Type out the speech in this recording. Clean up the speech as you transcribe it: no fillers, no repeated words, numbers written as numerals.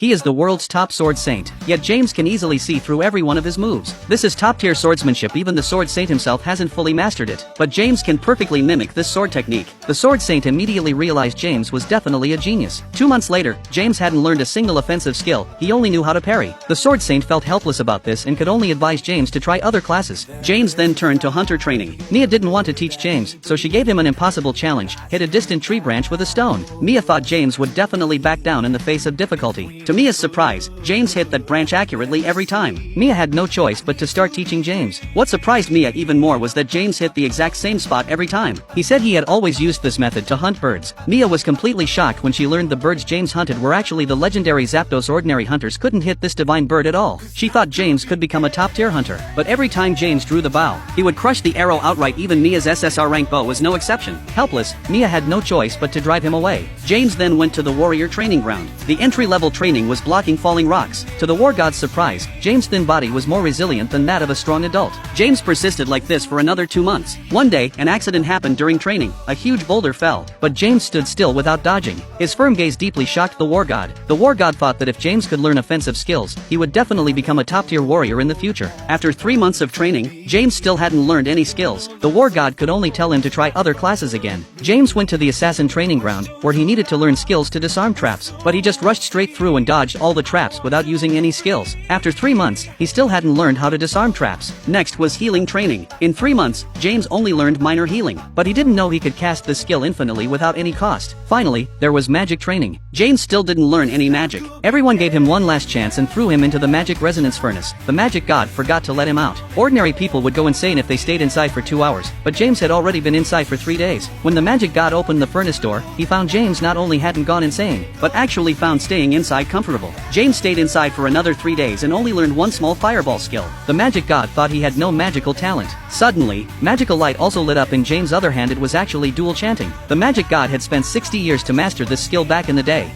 He is the world's top sword saint, yet James can easily see through every one of his moves. This is top-tier swordsmanship. Even the sword saint himself hasn't fully mastered it, but James can perfectly mimic this sword technique. The sword saint immediately realized James was definitely a genius. 2 months later, James hadn't learned a single offensive skill, he only knew how to parry. The sword saint felt helpless about this and could only advise James to try other classes. James then turned to hunter training. Mia didn't want to teach James, so she gave him an impossible challenge: hit a distant tree branch with a stone. Mia thought James would definitely back down in the face of difficulty. To Mia's surprise, James hit that branch accurately every time. Mia had no choice but to start teaching James. What surprised Mia even more was that James hit the exact same spot every time. He said he had always used this method to hunt birds. Mia was completely shocked when she learned the birds James hunted were actually the legendary Zapdos. Ordinary hunters couldn't hit this divine bird at all. She thought James could become a top-tier hunter, but every time James drew the bow, he would crush the arrow outright. Even Mia's SSR rank bow was no exception. Helpless, Mia had no choice but to drive him away. James then went to the warrior training ground. The entry-level training was blocking falling rocks. To the war god's surprise, James' thin body was more resilient than that of a strong adult. James persisted like this for another 2 months. One day, an accident happened during training. A huge boulder fell, but James stood still without dodging. His firm gaze deeply shocked the war god. The war god thought that if James could learn offensive skills, he would definitely become a top-tier warrior in the future. After 3 months of training, James still hadn't learned any skills. The war god could only tell him to try other classes again. James went to the assassin training ground, where he needed to learn skills to disarm traps, but he just rushed straight through and dodged all the traps without using any skills. After 3 months, he still hadn't learned how to disarm traps. Next was healing training. In 3 months, James only learned minor healing, but he didn't know he could cast this skill infinitely without any cost. Finally, there was magic training. James still didn't learn any magic. Everyone gave him one last chance and threw him into the magic resonance furnace. The magic god forgot to let him out. Ordinary people would go insane if they stayed inside for 2 hours, but James had already been inside for 3 days. When the magic god opened the furnace door, he found James not only hadn't gone insane, but actually found staying inside comfortable. James stayed inside for another 3 days and only learned one small fireball skill. The magic god thought he had no magical talent. Suddenly, magical light also lit up in James' other hand. It was actually dual chanting. The magic god had spent 60 years to master this skill back in the day.